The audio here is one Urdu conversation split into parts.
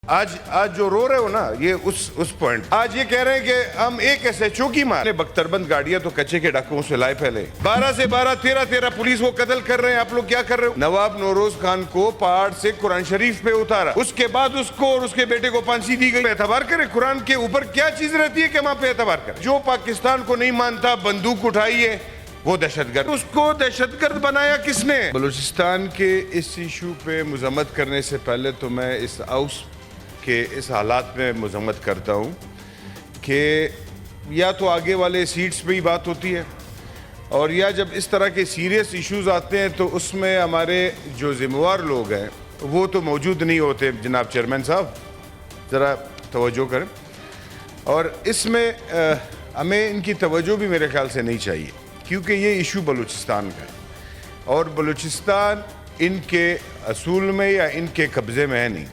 آج جو رو رہے ہو نا یہ اس پوائنٹ آج یہ کہہ رہے ہیں کہ ہم ایک ایسے چوکی مارے بختربند گاڑیاں تو کچے کے ڈاکوؤں سے لائے پہلے 12 سے 12 13 پولیس کو قتل کر رہے ہیں. آپ لوگ کیا کر رہے ہو؟ نواب نوروز خان کو پہاڑ سے قرآن شریف پہ اتارا, اس کے بعد اس کو اور اس کے بیٹے کو پھانسی دی گئی. اعتبار کرے قرآن کے اوپر کیا چیز رہتی ہے کہ وہاں پہ اعتبار کرے. جو پاکستان کو نہیں مانتا بندوق اٹھائیے وہ دہشت گرد. اس کو دہشت گرد بنایا کس نے؟ بلوچستان کے اس ایشو پہ مذمت کرنے سے پہلے تو میں اس ہاؤس کہ اس حالات میں مذمت کرتا ہوں کہ یا تو آگے والے سیٹس پہ ہی بات ہوتی ہے اور یا جب اس طرح کے سیریس ایشوز آتے ہیں تو اس میں ہمارے جو ذمہ وار لوگ ہیں وہ تو موجود نہیں ہوتے. جناب چیئرمین صاحب ذرا توجہ کریں, اور اس میں ہمیں ان کی توجہ بھی میرے خیال سے نہیں چاہیے کیونکہ یہ ایشو بلوچستان کا ہے اور بلوچستان ان کے اصول میں یا ان کے قبضے میں ہے نہیں.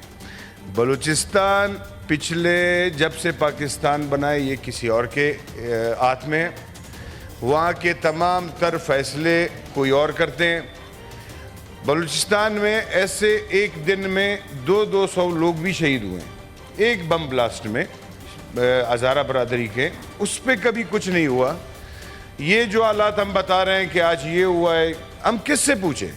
بلوچستان پچھلے جب سے پاکستان بنائے یہ کسی اور کے ہاتھ میں ہے. وہاں کے تمام تر فیصلے کوئی اور کرتے ہیں. بلوچستان میں ایسے ایک دن میں 200 لوگ بھی شہید ہوئے ہیں ایک بم بلاسٹ میں ہزارہ برادری کے, اس پہ کبھی کچھ نہیں ہوا. یہ جو حالات ہم بتا رہے ہیں کہ آج یہ ہوا ہے, ہم کس سے پوچھیں؟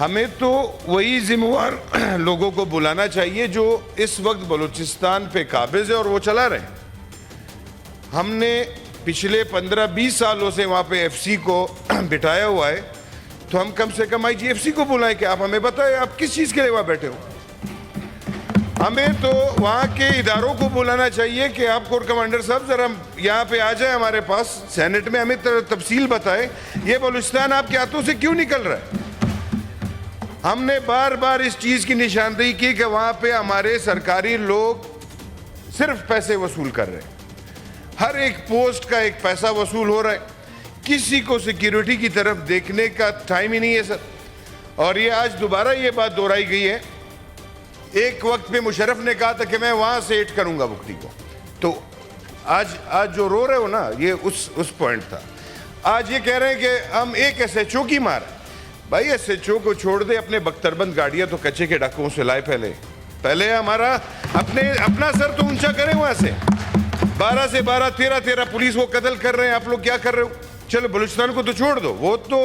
ہمیں تو وہی ذمہ وار لوگوں کو بلانا چاہیے جو اس وقت بلوچستان پہ قابض ہے اور وہ چلا رہے ہیں. ہم نے پچھلے 15-20 سالوں سے وہاں پہ ایف سی کو بٹھایا ہوا ہے, تو ہم کم سے کم IGFC سی کو بلائیں کہ آپ ہمیں بتائیں آپ کس چیز کے لیے وہاں بیٹھے ہو. ہمیں تو وہاں کے اداروں کو بلانا چاہیے کہ آپ کور کمانڈر صاحب ذرا یہاں پہ آ جائیں ہمارے پاس سینٹ میں, ہمیں تفصیل بتائیں یہ بلوچستان آپ کے ہاتھوں سے کیوں نکل رہا ہے. ہم نے بار بار اس چیز کی نشاندہی کی کہ وہاں پہ ہمارے سرکاری لوگ صرف پیسے وصول کر رہے ہیں. ہر ایک پوسٹ کا ایک پیسہ وصول ہو رہا ہے, کسی کو سیکیورٹی کی طرف دیکھنے کا ٹائم ہی نہیں ہے سر. اور یہ آج دوبارہ یہ بات دہرائی گئی ہے. ایک وقت پہ مشرف نے کہا تھا کہ میں وہاں سے ہٹ کروں گا بکتی کو, تو آج جو رو رہے ہو نا یہ اس پوائنٹ تھا. آج یہ کہہ رہے ہیں کہ ہم ایک ایسے چوکی مارے. بھائی ایس ایچ او کو چھوڑ دے, اپنے بختربند گاڑیاں تو کچے کے ڈاکوؤں سے لائے پہلے ہمارا اپنا سر تو اونچا کریں. وہاں سے 12 سے 12 13 پولیس کو قتل کر رہے ہیں, آپ لوگ کیا کر رہے ہو؟ چلو بلوچستان کو تو چھوڑ دو, وہ تو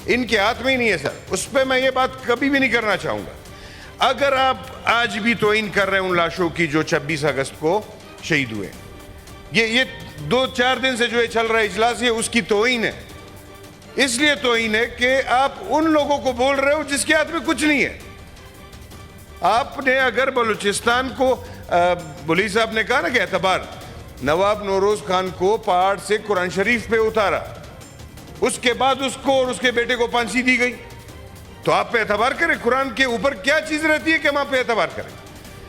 ان کے ہاتھ میں ہی نہیں ہے سر. اس پہ میں یہ بات کبھی بھی نہیں کرنا چاہوں گا. اگر آپ آج بھی توہین کر رہے ہیں ان لاشوں کی جو 26 اگست کو شہید ہوئے, یہ 2-4 دن سے جو یہ چل رہا ہے اجلاس, یہ اس کی توہین ہے. اس لیے توہین ہے کہ آپ ان لوگوں کو بول رہے ہو جس کے ہاتھ میں کچھ نہیں ہے. آپ نے اگر بلوچستان کو بلی صاحب نے کہا نا کہ اعتبار, نواب نوروز خان کو پہاڑ سے قرآن شریف پہ اتارا, اس کے بعد اس کو اور اس کے بیٹے کو پھانسی دی گئی, تو آپ پہ اعتبار کریں. قرآن کے اوپر کیا چیز رہتی ہے کہ وہاں پہ اعتبار کریں؟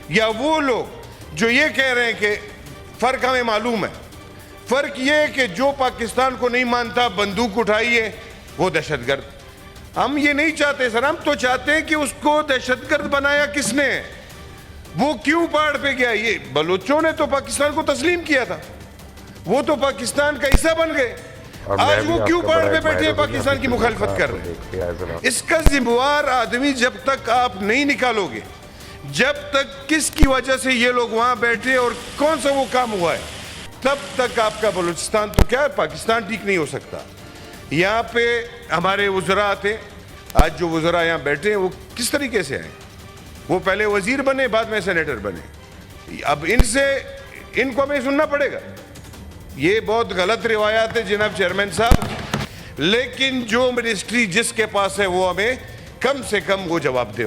یا وہ لوگ جو یہ کہہ رہے ہیں کہ فرق ہمیں معلوم ہے, فرق یہ ہے کہ جو پاکستان کو نہیں مانتا بندوق اٹھائیے وہ دہشت گرد. ہم یہ نہیں چاہتے سر, ہم تو چاہتے ہیں کہ اس کو دہشت گرد بنایا کس نے, وہ کیوں پہاڑ پہ گیا. یہ بلوچوں نے تو پاکستان کو تسلیم کیا تھا, وہ تو پاکستان کا حصہ بن گئے. آج وہ کیوں پہاڑ پہ بیٹھے ہیں پاکستان کی مخالفت کر رہے ہیں. اس کا ذمہ وار آدمی جب تک آپ نہیں نکالو گے, جب تک کس کی وجہ سے یہ لوگ وہاں بیٹھے اور کون سا وہ کام ہوا ہے, تب تک آپ کا بلوچستان تو کیا ہے, پاکستان ٹھیک نہیں ہو سکتا. یہاں پہ ہمارے وزراء آتے, آج جو وزراء یہاں بیٹھے ہیں وہ کس طریقے سے آئے؟ وہ پہلے وزیر بنے, بعد میں سینیٹر بنے. اب ان کو ہمیں سننا پڑے گا. یہ بہت غلط روایات ہے جناب چیئرمین صاحب, لیکن جو منسٹری جس کے پاس ہے وہ ہمیں کم سے کم وہ جواب دے.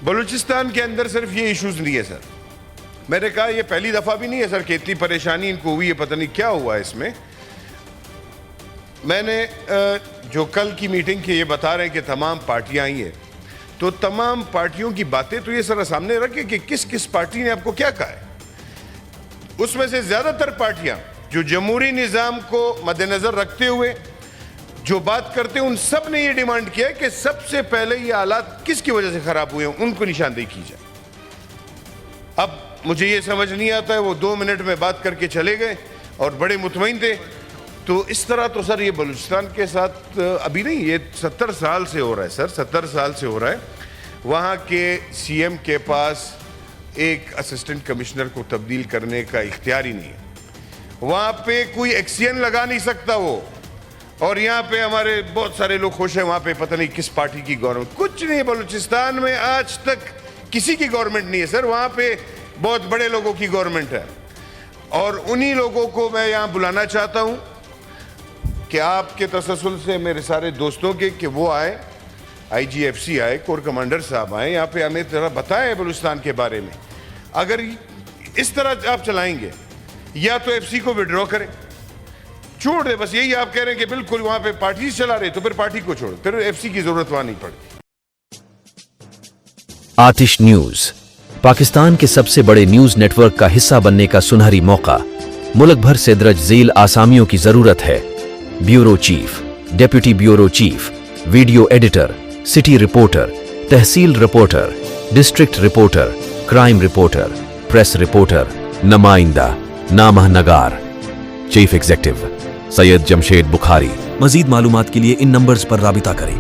بلوچستان کے اندر صرف یہ ایشوز نہیں ہے سر. میں نے کہا یہ پہلی دفعہ بھی نہیں ہے سر کہ اتنی پریشانی ان کو ہوئی ہے, پتہ نہیں کیا ہوا ہے اس میں. میں نے جو کل کی میٹنگ کی یہ بتا رہے ہیں کہ تمام پارٹیاں آئی ہیں, تو تمام پارٹیوں کی باتیں تو یہ سر سامنے رکھے کہ کس کس پارٹی نے آپ کو کیا کہا ہے. اس میں سے زیادہ تر پارٹیاں جو جمہوری نظام کو مد نظر رکھتے ہوئے جو بات کرتے ہیں, ان سب نے یہ ڈیمانڈ کیا ہے کہ سب سے پہلے یہ حالات کس کی وجہ سے خراب ہوئے ہیں ان کو نشاندہی کی جائے. اب مجھے یہ سمجھ نہیں آتا ہے, وہ 2 منٹ میں بات کر کے چلے گئے اور بڑے مطمئن تھے. تو اس طرح تو سر یہ بلوچستان کے ساتھ ابھی نہیں, یہ 70 سال سے ہو رہا ہے سر, 70 سال سے ہو رہا ہے. وہاں کے سی ایم کے پاس ایک اسسٹنٹ کمشنر کو تبدیل کرنے کا اختیار ہی نہیں ہے. وہاں پہ کوئی ایکسین لگا نہیں سکتا وہ. اور یہاں پہ ہمارے بہت سارے لوگ خوش ہیں, وہاں پہ پتہ نہیں کس پارٹی کی گورنمنٹ. کچھ نہیں, بلوچستان میں آج تک کسی کی گورنمنٹ نہیں ہے سر. وہاں پہ بہت بڑے لوگوں کی گورنمنٹ ہے. اور انہی لوگوں کو میں یہاں بلانا چاہتا ہوں کہ آپ کے تسلسل سے میرے سارے دوستوں کے کہ وہ آئے, آئی جی ایف سی آئے, کور کمانڈر صاحب آئے, یہاں پہ ہمیں ذرا بتائیں بلوچستان کے بارے میں. اگر اس طرح آپ چلائیں گے یا تو ایف سی کو وڈرا کریں, چھوڑ دیں. بس یہی آپ کہہ رہے ہیں کہ بالکل وہاں پہ پارٹی چلا رہے, تو پھر پارٹی کو چھوڑ, پھر ایف سی کی ضرورت وہاں نہیں پڑتی. آتش نیوز پاکستان کے سب سے بڑے نیوز نیٹ ورک کا حصہ بننے کا سنہری موقع. ملک بھر سے درج ذیل آسامیوں کی ضرورت ہے. Bureau chief, deputy bureau chief, video editor, city reporter, تحصیل reporter, district reporter, crime reporter, press reporter, نمائندہ, نامہ نگار. Chief executive Syed Jamshed Bukhari. مزید معلومات کے لیے ان نمبرز پر رابطہ کریں.